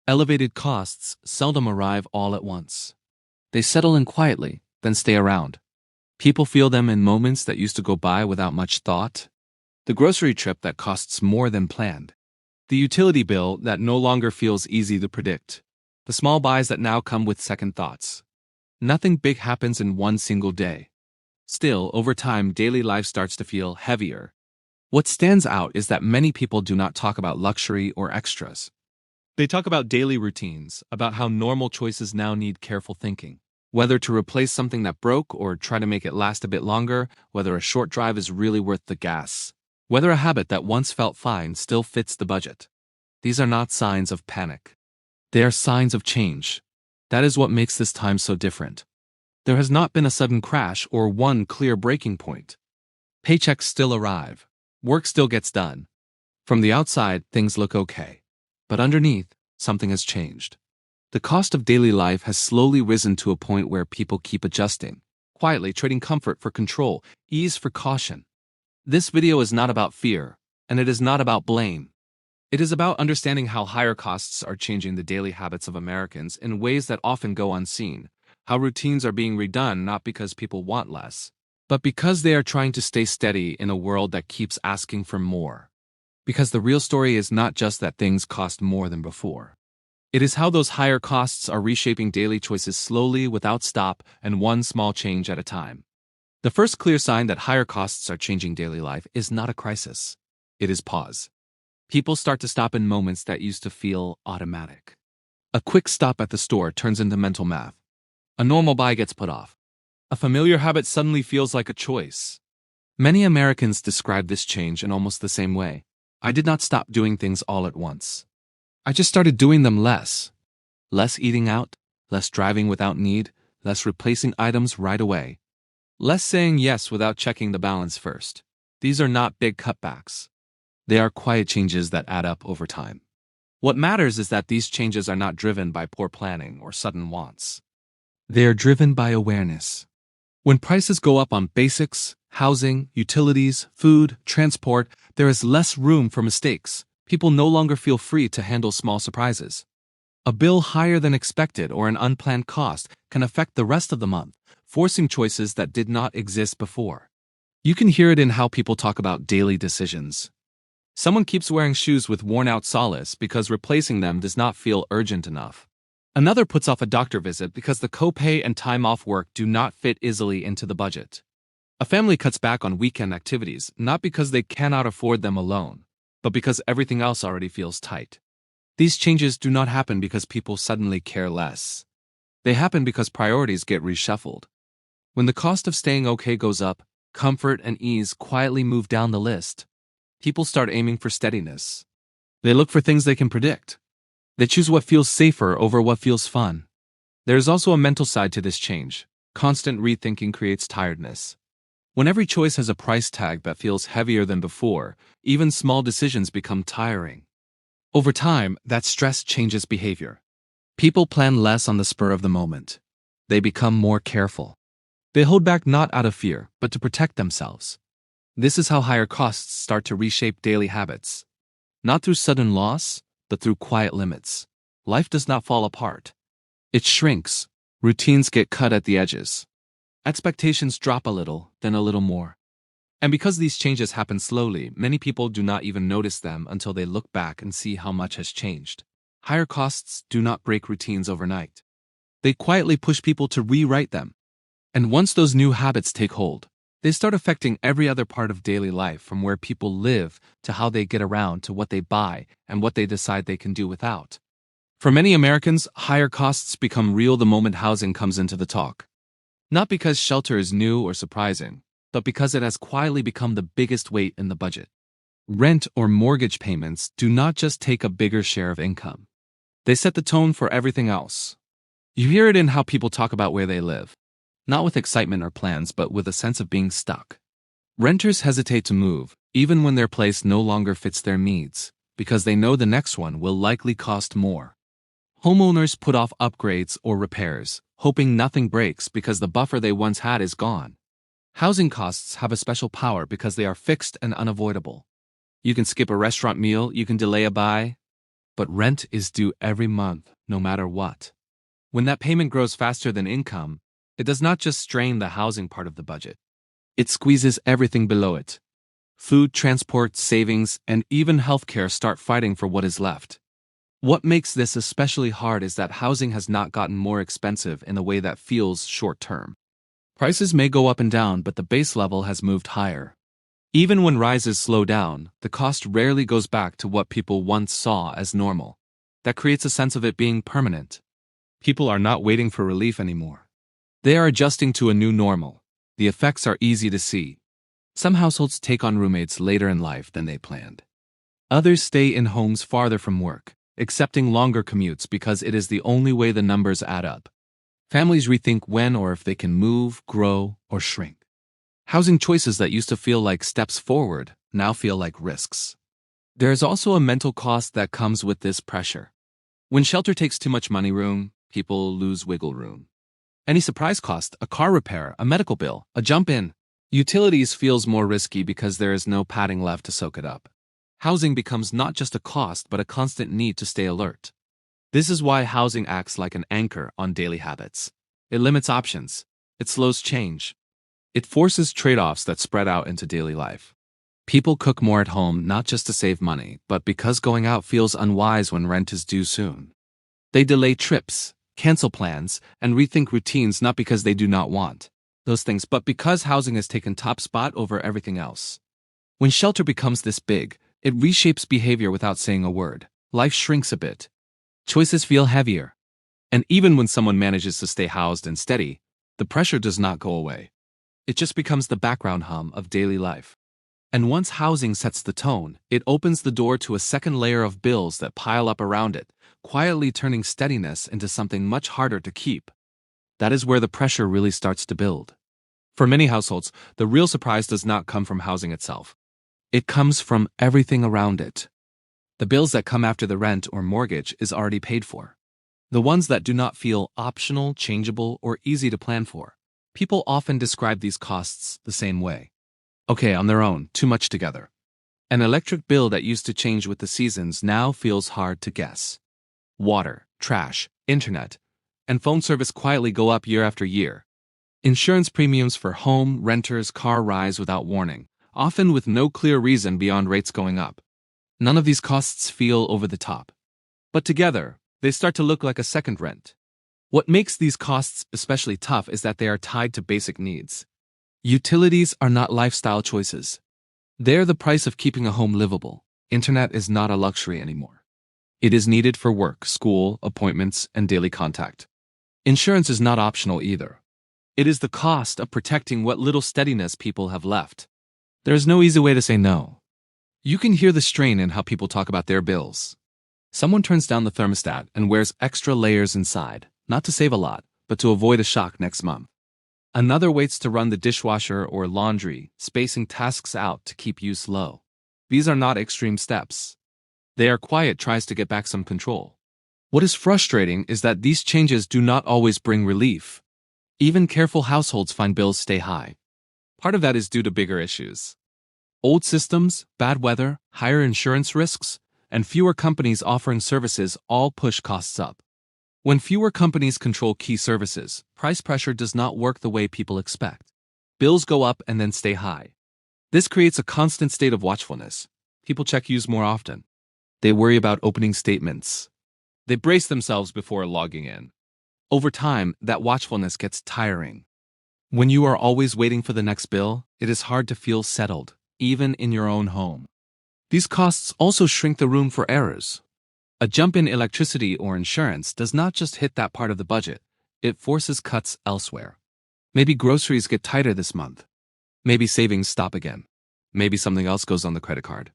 Elevated costs seldom arrive all at once. They settle in quietly, then stay around. People feel them in moments that used to go by without much thought. The grocery trip that costs more than planned. The utility bill that no longer feels easy to predict. The small buys that now come with second thoughts. Nothing big happens in one single day. Still, over time, daily life starts to feel heavier. What stands out is that many people do not talk about luxury or extras. They talk about daily routines, about how normal choices now need careful thinking. Whether to replace something that broke or try to make it last a bit longer, whether a short drive is really worth the gas. Whether a habit that once felt fine still fits the budget. These are not signs of panic. They are signs of change. That is what makes this time so different. There has not been a sudden crash or one clear breaking point. Paychecks still arrive. Work still gets done. From the outside, things look okay. But underneath, something has changed. The cost of daily life has slowly risen to a point where people keep adjusting, quietly trading comfort for control, ease for caution. This video is not about fear, and it is not about blame. It is about understanding how higher costs are changing the daily habits of Americans in ways that often go unseen, how routines are being redone not because people want less, but because they are trying to stay steady in a world that keeps asking for more. Because the real story is not just that things cost more than before. It is how those higher costs are reshaping daily choices slowly, without stop, and one small change at a time. The first clear sign that higher costs are changing daily life is not a crisis. It is pause. People start to stop in moments that used to feel automatic. A quick stop at the store turns into mental math. A normal buy gets put off. A familiar habit suddenly feels like a choice. Many Americans describe this change in almost the same way. I did not stop doing things all at once. I just started doing them less. Less eating out, less driving without need, less replacing items right away. Less saying yes without checking the balance first. These are not big cutbacks. They are quiet changes that add up over time. What matters is that these changes are not driven by poor planning or sudden wants. They are driven by awareness. When prices go up on basics, housing, utilities, food, transport, there is less room for mistakes. People no longer feel free to handle small surprises. A bill higher than expected or an unplanned cost can affect the rest of the month, forcing choices that did not exist before. You can hear it in how people talk about daily decisions. Someone keeps wearing shoes with worn-out soles because replacing them does not feel urgent enough. Another puts off a doctor visit because the copay and time off work do not fit easily into the budget. A family cuts back on weekend activities not because they cannot afford them alone, but because everything else already feels tight. These changes do not happen because people suddenly care less. They happen because priorities get reshuffled. When the cost of staying okay goes up, comfort and ease quietly move down the list. People start aiming for steadiness. They look for things they can predict. They choose what feels safer over what feels fun. There is also a mental side to this change. Constant rethinking creates tiredness. When every choice has a price tag that feels heavier than before, even small decisions become tiring. Over time, that stress changes behavior. People plan less on the spur of the moment. They become more careful. They hold back not out of fear, but to protect themselves. This is how higher costs start to reshape daily habits. Not through sudden loss, but through quiet limits. Life does not fall apart. It shrinks. Routines get cut at the edges. Expectations drop a little, then a little more. And because these changes happen slowly, many people do not even notice them until they look back and see how much has changed. Higher costs do not break routines overnight. They quietly push people to rewrite them. And once those new habits take hold, they start affecting every other part of daily life, from where people live to how they get around to what they buy and what they decide they can do without. For many Americans, higher costs become real the moment housing comes into the talk. Not because shelter is new or surprising, but because it has quietly become the biggest weight in the budget. Rent or mortgage payments do not just take a bigger share of income. They set the tone for everything else. You hear it in how people talk about where they live. Not with excitement or plans, but with a sense of being stuck. Renters hesitate to move, even when their place no longer fits their needs, because they know the next one will likely cost more. Homeowners put off upgrades or repairs, hoping nothing breaks because the buffer they once had is gone. Housing costs have a special power because they are fixed and unavoidable. You can skip a restaurant meal, you can delay a buy. but rent is due every month, no matter what. When that payment grows faster than income, it does not just strain the housing part of the budget. It squeezes everything below it. Food, transport, savings, and even healthcare start fighting for what is left. What makes this especially hard is that housing has not gotten more expensive in a way that feels short-term. Prices may go up and down, but the base level has moved higher. Even when rises slow down, the cost rarely goes back to what people once saw as normal. That creates a sense of it being permanent. People are not waiting for relief anymore. They are adjusting to a new normal. The effects are easy to see. Some households take on roommates later in life than they planned. Others stay in homes farther from work, accepting longer commutes because it is the only way the numbers add up. Families rethink when or if they can move, grow, or shrink. Housing choices that used to feel like steps forward now feel like risks. There is also a mental cost that comes with this pressure. When shelter takes too much money room, people lose wiggle room. Any surprise cost, a car repair, a medical bill, a jump in, utilities feels more risky because there is no padding left to soak it up. Housing becomes not just a cost but a constant need to stay alert. This is why housing acts like an anchor on daily habits. It limits options. It slows change. It forces trade-offs that spread out into daily life. People cook more at home not just to save money, but because going out feels unwise when rent is due soon. They delay trips, cancel plans, and rethink routines not because they do not want those things, but because housing has taken top spot over everything else. When shelter becomes this big, it reshapes behavior without saying a word. Life shrinks a bit. Choices feel heavier. And even when someone manages to stay housed and steady, the pressure does not go away. It just becomes the background hum of daily life. And once housing sets the tone, it opens the door to a second layer of bills that pile up around it, quietly turning steadiness into something much harder to keep. That is where the pressure really starts to build. For many households, the real surprise does not come from housing itself. It comes from everything around it. The bills that come after the rent or mortgage is already paid for. The ones that do not feel optional, changeable, or easy to plan for. People often describe these costs the same way. Okay, on their own, too much together. An electric bill that used to change with the seasons now feels hard to guess. Water, trash, internet, and phone service quietly go up year after year. Insurance premiums for home, renters, car rise without warning, often with no clear reason beyond rates going up. None of these costs feel over the top. But together, they start to look like a second rent. What makes these costs especially tough is that they are tied to basic needs. Utilities are not lifestyle choices. They're the price of keeping a home livable. Internet is not a luxury anymore. It is needed for work, school, appointments, and daily contact. Insurance is not optional either. It is the cost of protecting what little steadiness people have left. There is no easy way to say no. You can hear the strain in how people talk about their bills. Someone turns down the thermostat and wears extra layers inside, not to save a lot, but to avoid a shock next month. Another waits to run the dishwasher or laundry, spacing tasks out to keep use low. These are not extreme steps. They are quiet tries to get back some control. What is frustrating is that these changes do not always bring relief. Even careful households find bills stay high. Part of that is due to bigger issues. Old systems, bad weather, higher insurance risks, and fewer companies offering services all push costs up. When fewer companies control key services, price pressure does not work the way people expect. Bills go up and then stay high. This creates a constant state of watchfulness. People check use more often. They worry about opening statements. They brace themselves before logging in. Over time, that watchfulness gets tiring. When you are always waiting for the next bill, it is hard to feel settled, even in your own home. These costs also shrink the room for errors. A jump in electricity or insurance does not just hit that part of the budget, it forces cuts elsewhere. Maybe groceries get tighter this month. Maybe savings stop again. Maybe something else goes on the credit card.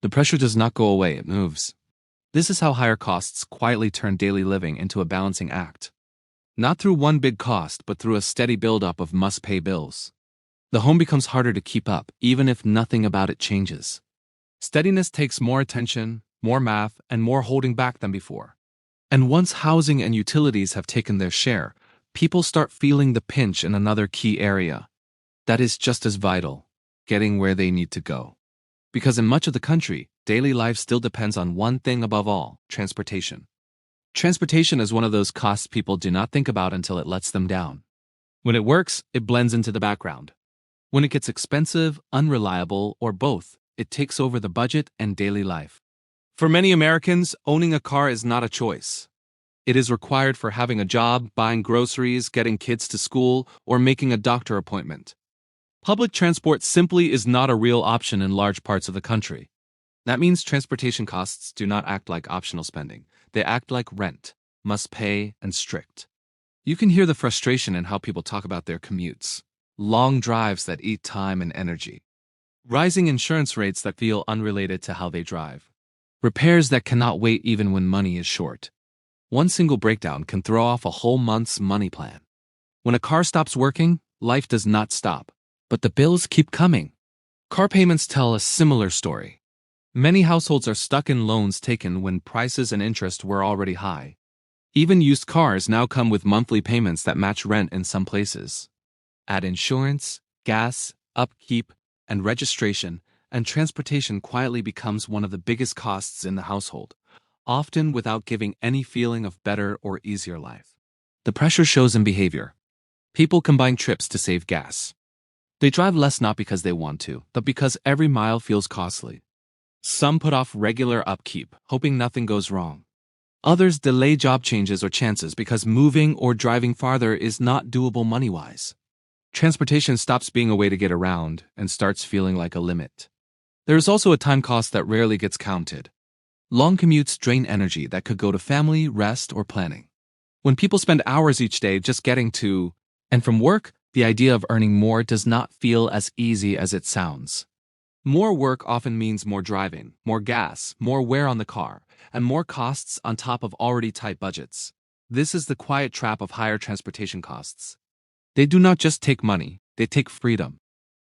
The pressure does not go away, it moves. This is how higher costs quietly turn daily living into a balancing act. Not through one big cost, but through a steady buildup of must-pay bills. The home becomes harder to keep up, even if nothing about it changes. Steadiness takes more attention, more math, and more holding back than before. And once housing and utilities have taken their share, people start feeling the pinch in another key area. That is just as vital, getting where they need to go. Because in much of the country, daily life still depends on one thing above all: transportation. Transportation is one of those costs people do not think about until it lets them down. When it works, it blends into the background. When it gets expensive, unreliable, or both, it takes over the budget and daily life. For many Americans, owning a car is not a choice. It is required for having a job, buying groceries, getting kids to school, or making a doctor appointment. Public transport simply is not a real option in large parts of the country. That means transportation costs do not act like optional spending. They act like rent, must pay, and strict. You can hear the frustration in how people talk about their commutes. Long drives that eat time and energy. Rising insurance rates that feel unrelated to how they drive. Repairs that cannot wait even when money is short. One single breakdown can throw off a whole month's money plan. When a car stops working, life does not stop, but the bills keep coming. Car payments tell a similar story. Many households are stuck in loans taken when prices and interest were already high. Even used cars now come with monthly payments that match rent in some places. Add insurance, gas, upkeep, and registration, and transportation quietly becomes one of the biggest costs in the household, often without giving any feeling of better or easier life. The pressure shows in behavior. People combine trips to save gas. They drive less not because they want to, but because every mile feels costly. Some put off regular upkeep, hoping nothing goes wrong. Others delay job changes or chances because moving or driving farther is not doable money-wise. Transportation stops being a way to get around and starts feeling like a limit. There is also a time cost that rarely gets counted. Long commutes drain energy that could go to family, rest, or planning. When people spend hours each day just getting to and from work, the idea of earning more does not feel as easy as it sounds. More work often means more driving, more gas, more wear on the car, and more costs on top of already tight budgets. This is the quiet trap of higher transportation costs. They do not just take money, they take freedom.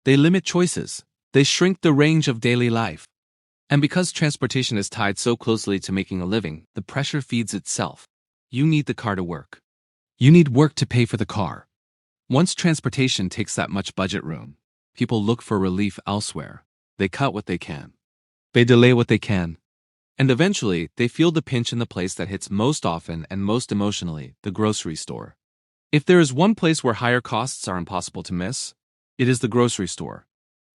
They limit choices. They shrink the range of daily life. And because transportation is tied so closely to making a living, the pressure feeds itself. You need the car to work. You need work to pay for the car. Once transportation takes that much budget room, people look for relief elsewhere. They cut what they can. They delay what they can. And eventually, they feel the pinch in the place that hits most often and most emotionally, the grocery store. If there is one place where higher costs are impossible to miss, it is the grocery store.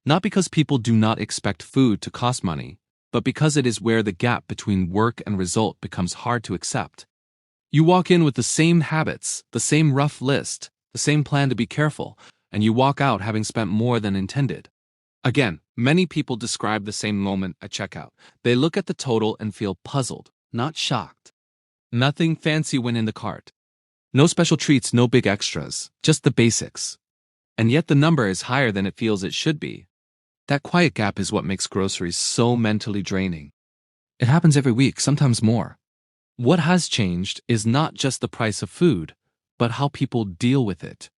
Not because people do not expect food to cost money, but because it is where the gap between work and result becomes hard to accept. You walk in with the same habits, the same rough list, the same plan to be careful, and you walk out having spent more than intended. Again, many people describe the same moment at checkout. They look at the total and feel puzzled, not shocked. Nothing fancy went in the cart. No special treats, no big extras, just the basics. And yet the number is higher than it feels it should be. That quiet gap is what makes groceries so mentally draining. It happens every week, sometimes more. What has changed is not just the price of food, but how people deal with it.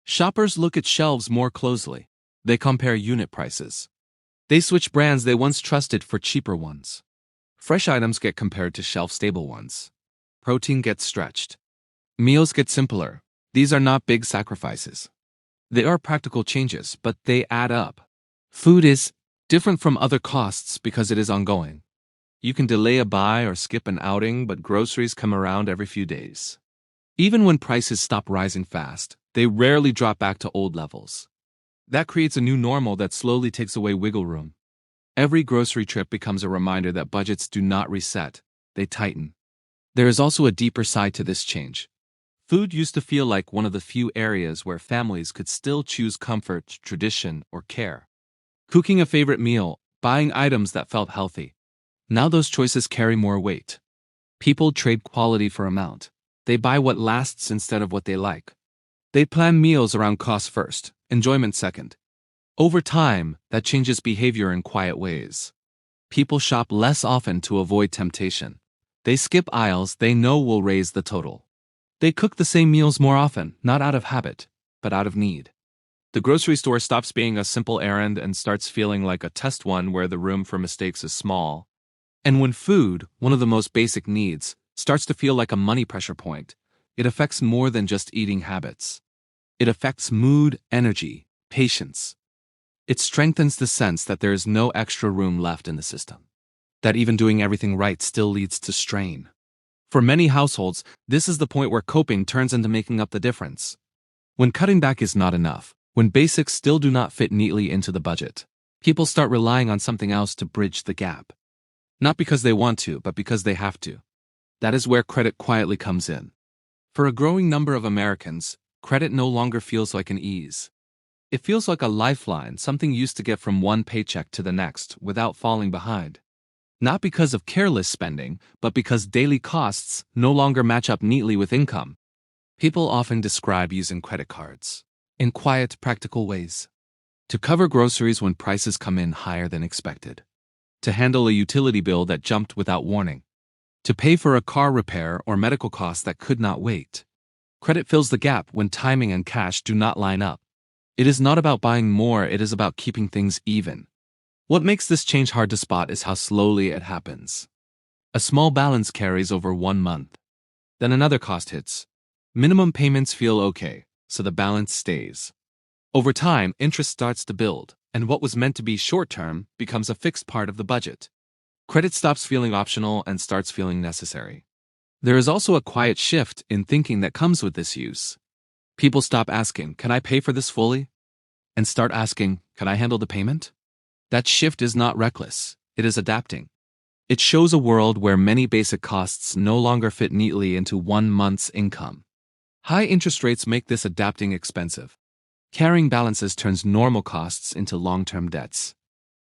Shoppers look at shelves more closely. They compare unit prices. They switch brands they once trusted for cheaper ones. Fresh items get compared to shelf-stable ones. Protein gets stretched. Meals get simpler. These are not big sacrifices. They are practical changes, but they add up. Food is different from other costs because it is ongoing. You can delay a buy or skip an outing, but groceries come around every few days. Even when prices stop rising fast, they rarely drop back to old levels. That creates a new normal that slowly takes away wiggle room. Every grocery trip becomes a reminder that budgets do not reset, they tighten. There is also a deeper side to this change. Food used to feel like one of the few areas where families could still choose comfort, tradition, or care. Cooking a favorite meal, buying items that felt healthy. Now those choices carry more weight. People trade quality for amount. They buy what lasts instead of what they like. They plan meals around cost first, enjoyment second. Over time, that changes behavior in quiet ways. People shop less often to avoid temptation. They skip aisles they know will raise the total. They cook the same meals more often, not out of habit, but out of need. The grocery store stops being a simple errand and starts feeling like a test one where the room for mistakes is small. And when food, one of the most basic needs, starts to feel like a money pressure point, it affects more than just eating habits. It affects mood, energy, patience. It strengthens the sense that there is no extra room left in the system. that even doing everything right still leads to strain. For many households, this is the point where coping turns into making up the difference. When cutting back is not enough, when basics still do not fit neatly into the budget, people start relying on something else to bridge the gap. Not because they want to, but because they have to. That is where credit quietly comes in. For a growing number of Americans, credit no longer feels like an ease. It feels like a lifeline, something used to get from one paycheck to the next without falling behind. Not because of careless spending, but because daily costs no longer match up neatly with income. People often describe using credit cards in quiet, practical ways. To cover groceries when prices come in higher than expected. To handle a utility bill that jumped without warning. To pay for a car repair or medical costs that could not wait. Credit fills the gap when timing and cash do not line up. It is not about buying more, it is about keeping things even. What makes this change hard to spot is how slowly it happens. A small balance carries over 1 month. Then another cost hits. Minimum payments feel okay, so the balance stays. Over time, interest starts to build, and what was meant to be short-term becomes a fixed part of the budget. Credit stops feeling optional and starts feeling necessary. There is also a quiet shift in thinking that comes with this use. People stop asking, "Can I pay for this fully?" and start asking, "Can I handle the payment?" That shift is not reckless, it is adapting. It shows a world where many basic costs no longer fit neatly into 1 month's income. High interest rates make this adapting expensive. Carrying balances turns normal costs into long-term debts.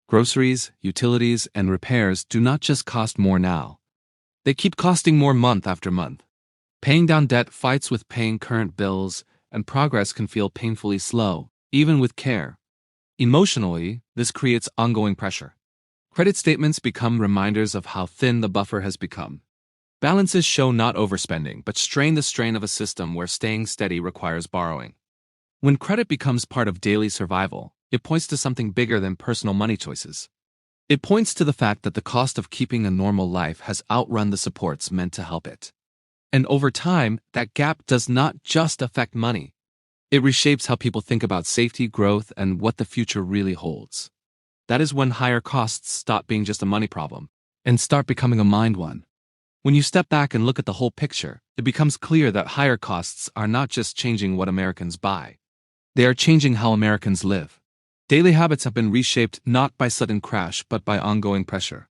Groceries, utilities, and repairs do not just cost more now. They keep costing more month after month. Paying down debt fights with paying current bills, and progress can feel painfully slow, even with care. Emotionally, this creates ongoing pressure. Credit statements become reminders of how thin the buffer has become. Balances show not overspending, but the strain of a system where staying steady requires borrowing. When credit becomes part of daily survival, it points to something bigger than personal money choices. It points to the fact that the cost of keeping a normal life has outrun the supports meant to help it. And over time, that gap does not just affect money. It reshapes how people think about safety, growth, and what the future really holds. That is when higher costs stop being just a money problem and start becoming a mind one. When you step back and look at the whole picture, it becomes clear that higher costs are not just changing what Americans buy. They are changing how Americans live. Daily habits have been reshaped not by sudden crash but by ongoing pressure.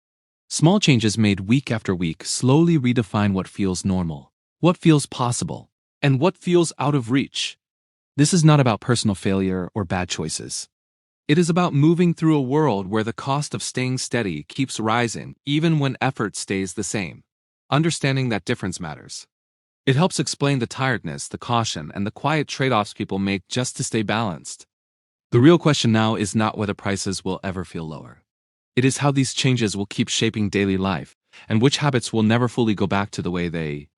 Small changes made week after week slowly redefine what feels normal, what feels possible, and what feels out of reach. This is not about personal failure or bad choices. It is about moving through a world where the cost of staying steady keeps rising even when effort stays the same. Understanding that difference matters. It helps explain the tiredness, the caution, and the quiet trade-offs people make just to stay balanced. The real question now is not whether prices will ever feel lower. It is how these changes will keep shaping daily life, and which habits will never fully go back to the way they